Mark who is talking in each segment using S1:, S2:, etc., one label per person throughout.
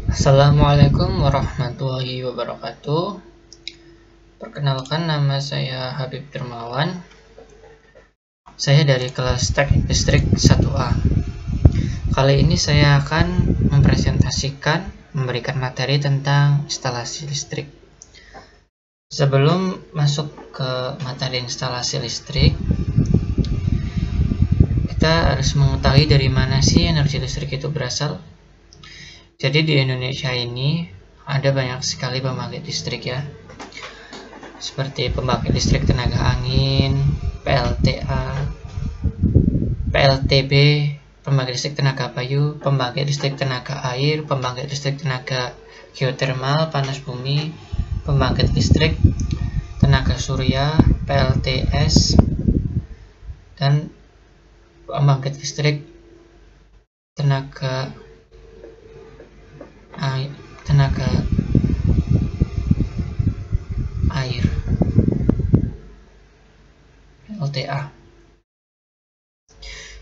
S1: Assalamualaikum warahmatullahi wabarakatuh. Perkenalkan, nama saya Habib Dermawan. Saya dari kelas Teknik Listrik 1A. Kali ini saya akan memberikan materi tentang instalasi listrik. Sebelum masuk ke materi instalasi listrik, kita harus mengetahui dari mana sih energi listrik itu berasal. Jadi di Indonesia ini ada banyak sekali pembangkit listrik ya, seperti pembangkit listrik tenaga angin, PLTA, PLTB, pembangkit listrik tenaga payu, pembangkit listrik tenaga air, pembangkit listrik tenaga geotermal, panas bumi, pembangkit listrik tenaga surya, PLTS, dan pembangkit listrik tenaga air, LTA.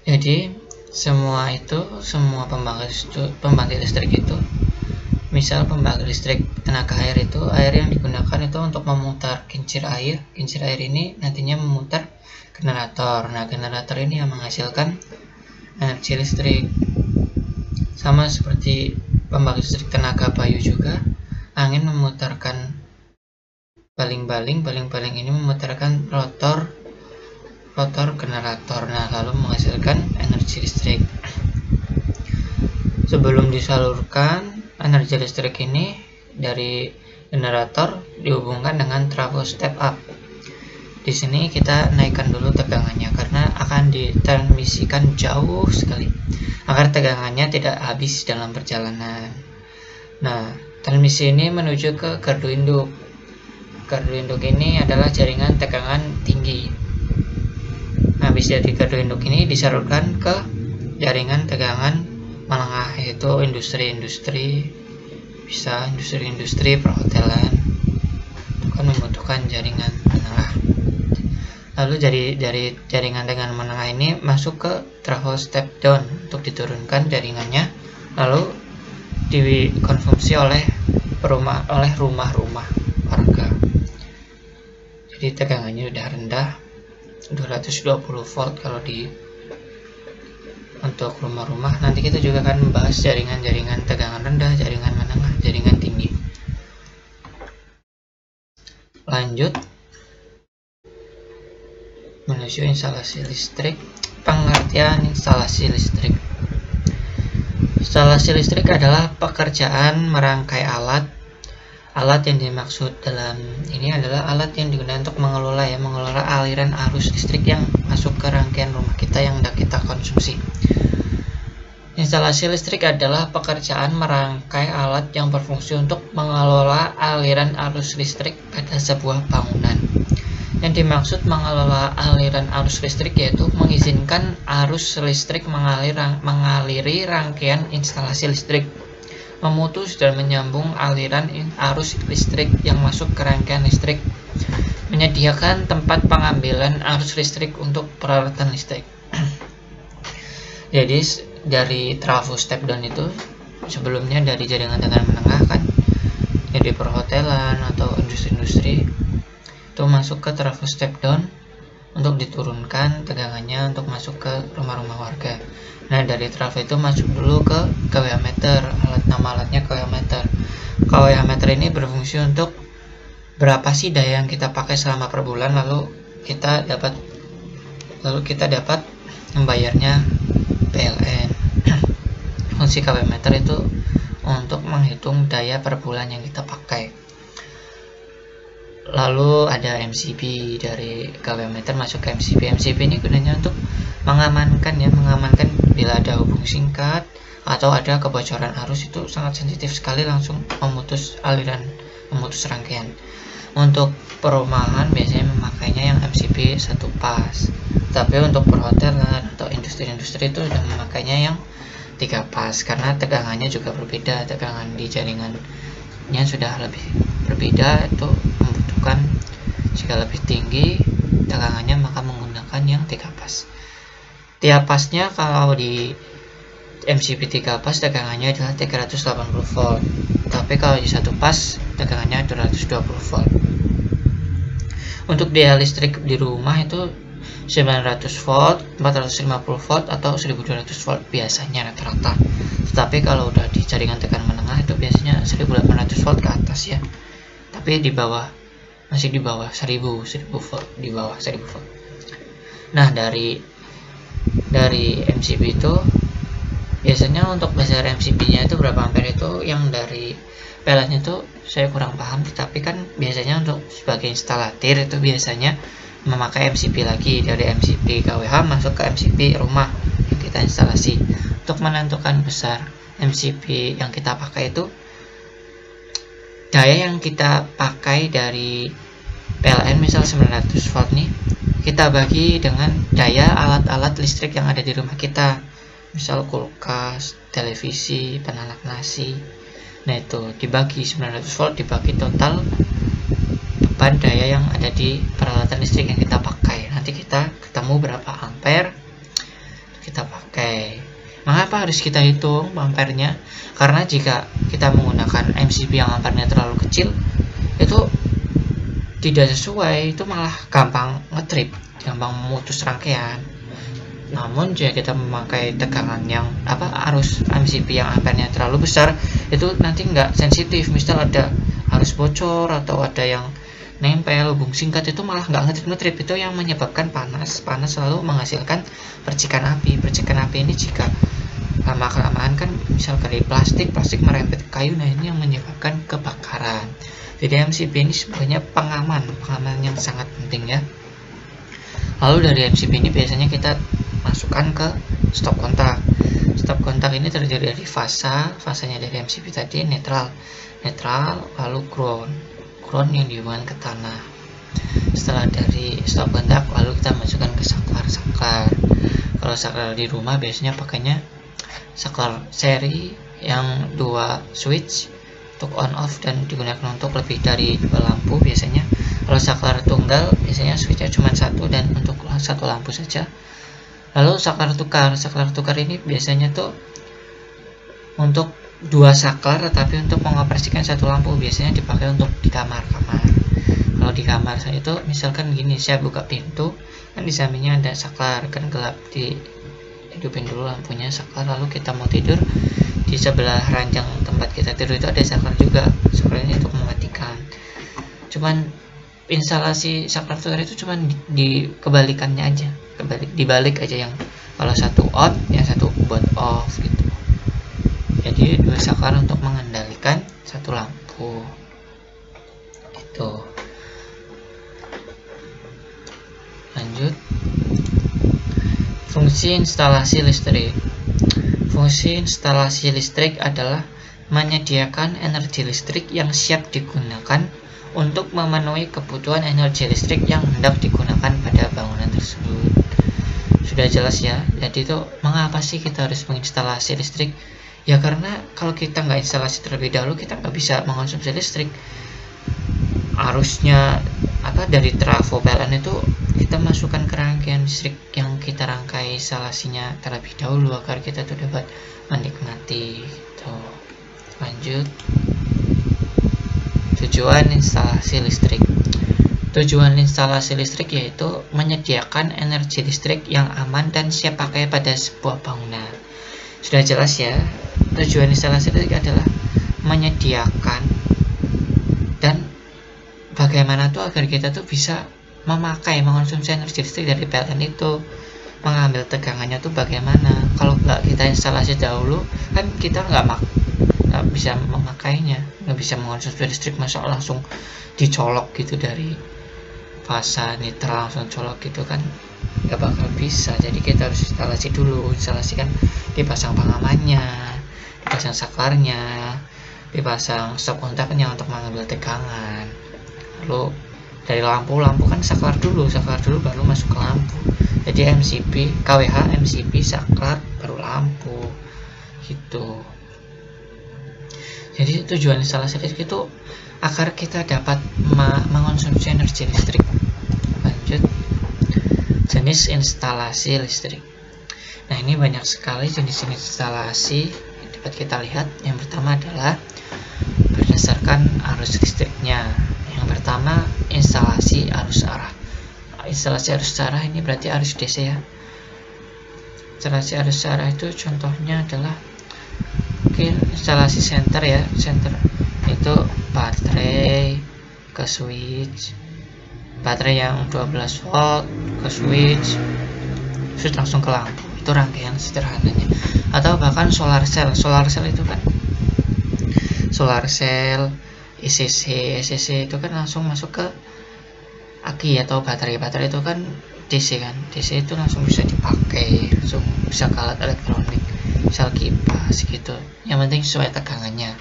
S1: Jadi semua pembangkit listrik itu, misal pembangkit listrik tenaga air itu, air yang digunakan itu untuk memutar kincir air. Kincir air ini nantinya memutar generator. Nah, generator ini yang menghasilkan energi listrik. Sama seperti pembangkit listrik tenaga payu juga, angin memutarkan baling-baling ini memutarkan rotor generator, nah lalu menghasilkan energi listrik. Sebelum disalurkan energi listrik ini dari generator dihubungkan dengan trafo step up. Di sini kita naikkan dulu tegangannya karena akan ditransmisikan jauh sekali agar tegangannya tidak habis dalam perjalanan. Nah, transmisi ini menuju ke gardu induk. Gardu induk ini adalah jaringan tegangan tinggi. Habis dari gardu induk ini disalurkan ke jaringan tegangan menengah, yaitu industri-industri, bisa industri-industri perhotelan, itu kan membutuhkan jaringan menengah. Lalu dari jaringan tegangan menengah ini masuk ke trafo step down untuk diturunkan jaringannya, lalu dikonsumsi oleh rumah-rumah warga. Jadi tegangannya udah rendah, 220 volt kalau untuk rumah-rumah. Nanti kita juga akan membahas jaringan-jaringan tegangan rendah, jaringan menengah, jaringan tinggi. Lanjut menuju instalasi listrik. Pengertian instalasi listrik. Instalasi listrik adalah pekerjaan merangkai alat. Alat yang dimaksud dalam ini adalah alat yang digunakan untuk mengelola aliran arus listrik yang masuk ke rangkaian rumah kita yang hendak kita konsumsi. Instalasi listrik adalah pekerjaan merangkai alat yang berfungsi untuk mengelola aliran arus listrik pada sebuah bangunan. Yang dimaksud mengelola aliran arus listrik yaitu mengizinkan arus listrik mengaliri rangkaian instalasi listrik, memutus dan menyambung aliran arus listrik yang masuk ke rangkaian listrik, menyediakan tempat pengambilan arus listrik untuk peralatan listrik. Jadi dari trafo step down itu sebelumnya dari jaringan tegangan menengah kan, jadi perhotelan atau industri-industri itu masuk ke trafo step down untuk diturunkan tegangannya untuk masuk ke rumah-rumah warga. Nah, dari trafo itu masuk dulu ke kWh meter, nama alatnya kWh meter. kWh meter ini berfungsi untuk berapa sih daya yang kita pakai selama per bulan, lalu kita dapat membayarnya PLN. Fungsi kWh meter itu untuk menghitung daya per bulan yang kita pakai. Lalu ada MCB, dari kWh meter masuk ke MCB. MCB ini gunanya untuk mengamankan bila ada hubung singkat atau ada kebocoran arus, itu sangat sensitif sekali, langsung memutus rangkaian. Untuk perumahan biasanya memakainya yang MCB satu pas, tapi untuk perhotelan atau industri-industri itu sudah memakainya yang 3 pas karena tegangannya juga berbeda, tegangan di jaringannya sudah lebih berbeda, itu membutuhkan jika lebih tinggi tegangannya maka menggunakan yang 3 pas. Tiap pasnya kalau di MCB 3 pas tegangannya adalah 380 volt, tapi kalau di 1 pas tegangannya 220 volt. Untuk daya listrik di rumah itu 900 volt, 450 volt atau 1200 volt biasanya rata-rata. Tetapi kalau udah di jaringan tegangan menengah itu biasanya 1800 volt ke atas ya. Tapi di bawah, masih di bawah 1000 volt, di bawah 1000 volt. Nah, dari MCB itu biasanya untuk besar MCB-nya itu berapa ampere itu yang dari PLN itu saya kurang paham, tetapi kan biasanya untuk sebagai instalatir itu biasanya memakai MCB lagi, dari MCB KWH masuk ke MCB rumah yang kita instalasi. Untuk menentukan besar MCB yang kita pakai itu, daya yang kita pakai dari PLN misal 900 volt nih, kita bagi dengan daya alat-alat listrik yang ada di rumah kita, misal kulkas, televisi, penanak nasi. Nah itu dibagi 900 volt dibagi total beban daya yang ada di peralatan listrik yang kita pakai. Nanti kita ketemu berapa ampere kita pakai. Mengapa harus kita hitung ampernya? Karena jika kita menggunakan MCB yang ampernya terlalu kecil, itu tidak sesuai, itu malah gampang ngetrip, gampang memutus rangkaian. Namun jika kita memakai tegangan yang arus MCB yang ampernya terlalu besar, itu nanti nggak sensitif. Misal ada arus bocor atau ada yang nempel hubung singkat, itu malah nggak ngetrip. Itu yang menyebabkan panas selalu menghasilkan percikan api. Percikan api ini jika lama-kelamaan kan misal dari plastik merempet ke kayu, nah ini yang menyebabkan kebakaran. Jadi MCB ini sebenarnya pengaman yang sangat penting ya. Lalu dari MCB ini biasanya kita masukkan ke stop kontak. Stop kontak ini terdiri dari fasanya dari MCB tadi netral, lalu ground yang dihubungkan ke tanah. Setelah dari stop kontak, lalu kita masukkan ke saklar. Kalau saklar di rumah biasanya pakainya saklar seri yang 2 switch untuk on off dan digunakan untuk lebih dari 2 lampu biasanya. Kalau saklar tunggal biasanya switchnya cuma 1 dan untuk 1 lampu saja. Lalu saklar tukar ini biasanya tuh untuk 2 saklar, tetapi untuk mengoperasikan 1 lampu biasanya dipakai untuk di kamar. Kalau di kamar saya itu misalkan gini, saya buka pintu kan di sampingnya ada saklar, kan gelap, hidupin dulu lampunya saklar, lalu kita mau tidur di sebelah ranjang tempat kita tidur itu ada saklar juga. Saklarnya untuk mematikan. Cuman instalasi saklar tukar itu cuman di kebalikannya aja, dibalik aja, yang kalau satu on yang satu buat off gitu. Jadi 2 saklar untuk mengendalikan 1 lampu itu. Lanjut, fungsi instalasi listrik. Fungsi instalasi listrik adalah menyediakan energi listrik yang siap digunakan untuk memenuhi kebutuhan energi listrik yang hendak digunakan pada bangunan tersebut. Sudah jelas ya. Jadi itu mengapa sih kita harus menginstalasi listrik? Ya karena kalau kita nggak instalasi terlebih dahulu, kita nggak bisa mengonsumsi listrik. Arusnya dari trafo PLN itu kita masukkan ke rangkaian listrik yang kita rangkai instalasinya terlebih dahulu agar kita tuh dapat menikmati gitu. Lanjut, tujuan instalasi listrik. Tujuan instalasi listrik yaitu menyediakan energi listrik yang aman dan siap pakai pada sebuah bangunan. Sudah jelas ya, tujuan instalasi listrik adalah menyediakan dan bagaimana tuh agar kita tuh bisa mengonsumsi energi listrik dari PLN itu. Mengambil tegangannya tuh bagaimana. Kalau nggak kita instalasi dahulu kan kita nggak bisa memakainya, nggak bisa mengonsumsi listrik. Masa langsung dicolok gitu dari fasa netral langsung colok gitu kan nggak bakal bisa. Jadi kita harus instalasi dulu. Instalasikan dipasang pengamannya, dipasang saklarnya, dipasang stop kontaknya untuk mengambil tegangan. Lalu dari lampu kan saklar dulu baru masuk ke lampu. Jadi MCB KWH MCB saklar baru lampu gitu. Jadi tujuan instalasi listrik itu agar kita dapat mengonsumsi energi listrik. Lanjut, jenis instalasi listrik. Nah, ini banyak sekali jenis-jenis instalasi yang dapat kita lihat. Yang pertama adalah berdasarkan arus listriknya. Yang pertama, instalasi arus arah. Instalasi arus arah ini berarti arus DC ya. Instalasi arus arah itu contohnya adalah mungkin instalasi senter ya. Senter itu baterai ke switch, baterai yang 12 volt ke switch, terus langsung ke lampu. Itu rangkaian sederhananya. Atau bahkan solar cell. Solar cell itu kan solar cell, ECC itu kan langsung masuk ke aki atau baterai. Baterai itu kan DC kan. DC itu langsung bisa dipakai, langsung bisa ke alat elektronik, misal kipas gitu. Yang penting sesuai tegangannya.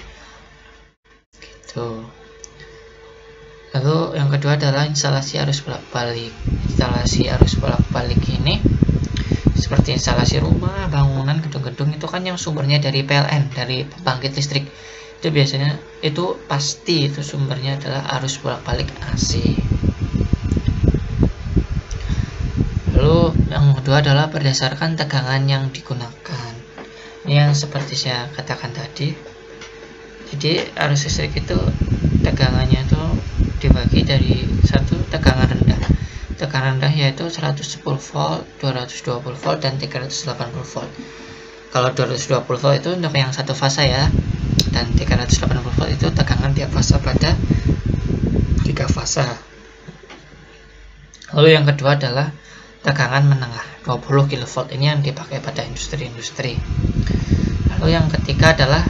S1: Gitu. Lalu yang kedua adalah instalasi arus bolak-balik. Instalasi arus bolak-balik ini seperti instalasi rumah, bangunan, gedung-gedung itu kan yang sumbernya dari PLN, dari pembangkit listrik. Itu biasanya itu pasti itu sumbernya adalah arus bolak-balik AC. Lalu yang kedua adalah berdasarkan tegangan yang digunakan. Ini yang seperti saya katakan tadi. Jadi arus listrik itu tegangannya itu dibagi dari satu tegangan rendah. Tegangan rendah yaitu 110 volt, 220 volt, dan 380 volt. Kalau 220 volt itu untuk yang satu fasa ya, dan 380 volt itu tegangan tiap fasa pada 3 fasa. Lalu yang kedua adalah tegangan menengah, 20 kV. Ini yang dipakai pada industri-industri. Lalu yang ketiga adalah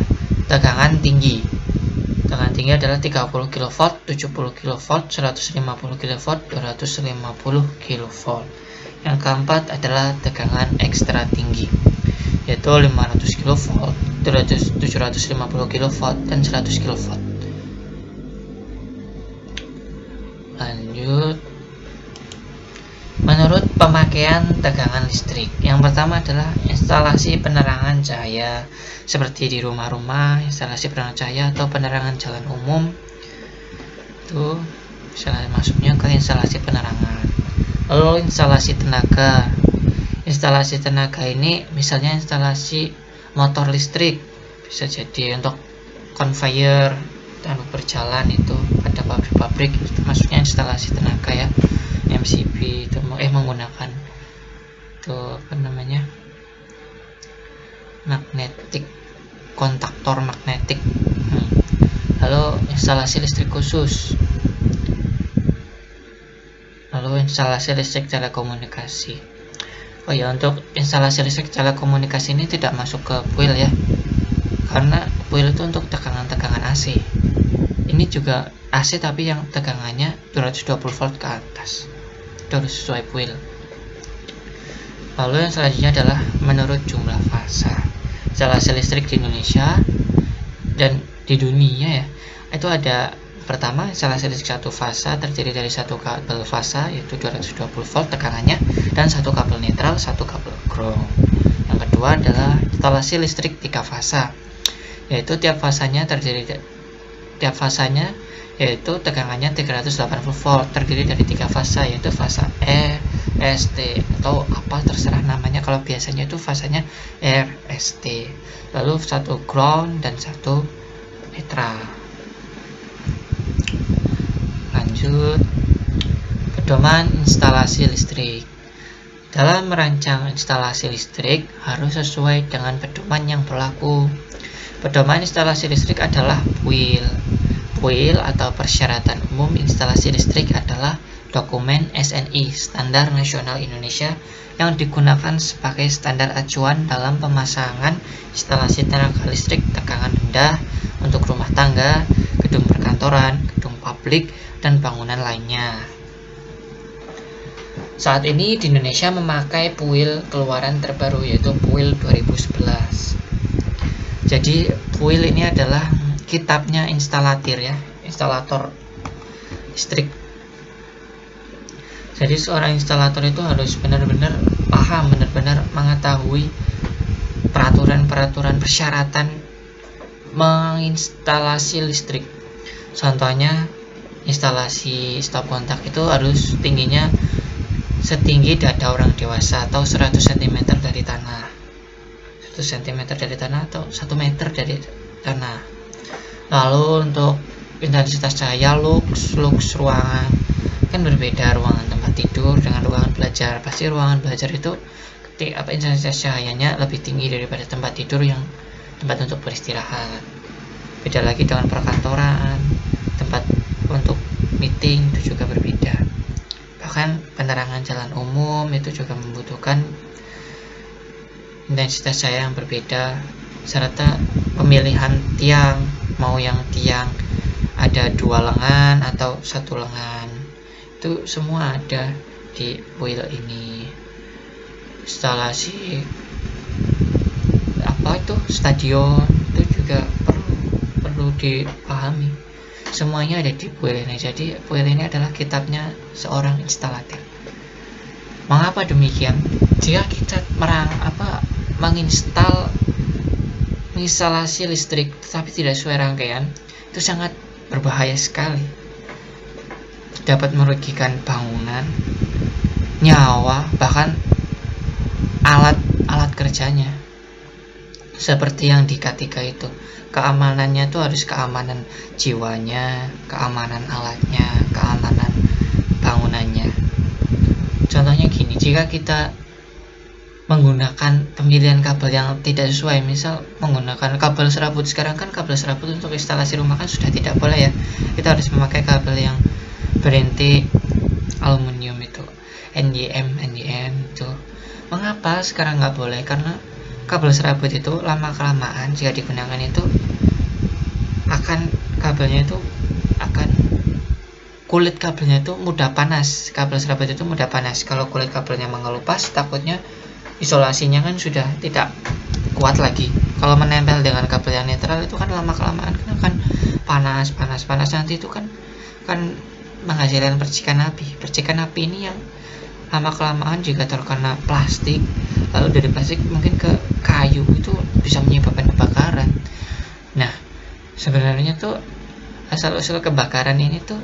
S1: tegangan tinggi. Tegangan tinggi adalah 30 kV, 70 kV, 150 kV, 250 kV. Yang keempat adalah tegangan ekstra tinggi, yaitu 500 kV, 750 kV, dan 100 kV. Lanjut. Menurut pemakaian tegangan listrik, yang pertama adalah instalasi penerangan cahaya seperti di rumah-rumah, instalasi penerangan cahaya atau penerangan jalan umum. Itu misalnya masuknya ke instalasi penerangan. Lalu instalasi tenaga. Instalasi tenaga ini misalnya instalasi motor listrik, bisa jadi untuk conveyor dan berjalan itu pada pabrik-pabrik, itu masuknya instalasi tenaga ya. MCB itu menggunakan itu apa namanya, magnetik, kontaktor magnetik. Lalu instalasi listrik khusus. Lalu instalasi listrik telekomunikasi. Oh ya, untuk instalasi listrik telekomunikasi ini tidak masuk ke fuel ya, karena fuel itu untuk tegangan-tegangan AC. Ini juga AC tapi yang tegangannya 220 volt ke atas. Itu harus sesuai fuel. Lalu yang selanjutnya adalah menurut jumlah fasa. Instalasi listrik di Indonesia dan di dunia ya, itu ada pertama instalasi listrik satu fasa terdiri dari satu kabel fasa yaitu 220 volt tegangannya dan satu kabel netral, satu kabel ground. Yang kedua adalah instalasi listrik 3 fasa, yaitu tiap fasanya yaitu tegangannya 380 volt terdiri dari 3 fasa, yaitu fasa E, ST atau apa terserah namanya. Kalau biasanya itu fasanya R, ST. Lalu satu ground dan satu netral. Lanjut, pedoman instalasi listrik. Dalam merancang instalasi listrik harus sesuai dengan pedoman yang berlaku. Pedoman instalasi listrik adalah PUIL. PUIL atau Persyaratan Umum Instalasi Listrik adalah dokumen SNI Standar Nasional Indonesia yang digunakan sebagai standar acuan dalam pemasangan instalasi tenaga listrik tegangan rendah untuk rumah tangga, gedung perkantoran, gedung publik, dan bangunan lainnya. Saat ini di Indonesia memakai PUIL keluaran terbaru yaitu PUIL 2011. Jadi PUIL ini adalah kitabnya instalatir ya, instalator listrik. Jadi seorang instalator itu harus benar-benar paham, benar-benar mengetahui peraturan-peraturan persyaratan menginstalasi listrik. Contohnya instalasi stop kontak itu harus tingginya setinggi dada orang dewasa atau 100 cm dari tanah. 1 cm dari tanah atau 1 meter dari tanah. Lalu untuk intensitas cahaya lux ruangan kan berbeda, ruangan tempat tidur dengan ruangan belajar. Pasti ruangan belajar itu intensitas cahayanya lebih tinggi daripada tempat tidur yang tempat untuk beristirahat. Beda lagi dengan perkantoran, tempat untuk meeting itu juga berbeda. Bahkan penerangan jalan umum itu juga membutuhkan intensitas cahaya yang berbeda, serta pemilihan tiang, mau yang tiang ada 2 lengan atau 1 lengan, itu semua ada di build ini. Instalasi stadion itu juga perlu dipahami. Semuanya ada di build ini. Jadi build ini adalah kitabnya seorang instalatir. Mengapa demikian? Jika kita menginstalasi listrik tetapi tidak sesuai rangkaian, itu sangat berbahaya sekali. Dapat merugikan bangunan, nyawa, bahkan alat kerjanya. Seperti yang di K3 itu, keamanannya itu harus keamanan jiwanya, keamanan alatnya, keamanan bangunannya. Contohnya gini, jika kita menggunakan pemilihan kabel yang tidak sesuai, misal menggunakan kabel serabut. Sekarang kan kabel serabut untuk instalasi rumah kan sudah tidak boleh ya, kita harus memakai kabel yang berinti aluminium itu, NDM itu. Mengapa sekarang nggak boleh? Karena kabel serabut itu lama kelamaan jika digunakan itu kulit kabelnya itu mudah panas. Kabel serabut itu mudah panas. Kalau kulit kabelnya mengelupas, takutnya isolasinya kan sudah tidak kuat lagi. Kalau menempel dengan kabel yang netral itu kan lama kelamaan kan akan panas nanti itu kan menghasilkan percikan api. Percikan api ini yang lama kelamaan jika terkena plastik, lalu dari plastik mungkin ke kayu, itu bisa menyebabkan kebakaran. Nah, sebenarnya tuh asal-usul kebakaran ini tuh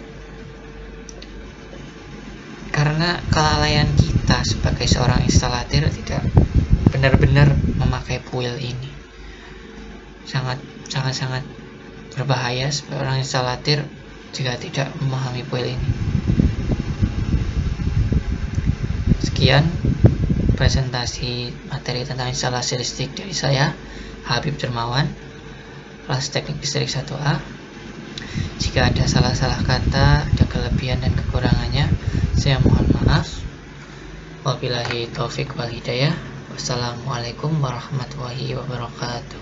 S1: karena kelalaian kita sebagai seorang instalatir tidak benar-benar memakai build ini. Sangat berbahaya seorang instalatir jika tidak memahami build ini. Sekian presentasi materi tentang instalasi listrik dari saya, Habib Dermawan, kelas teknik listrik 1A. Jika ada salah-salah kata, ada kelebihan dan kekurangannya, saya mohon maaf. Wabillahi taufik wal hidayah. Wassalamualaikum warahmatullahi wabarakatuh.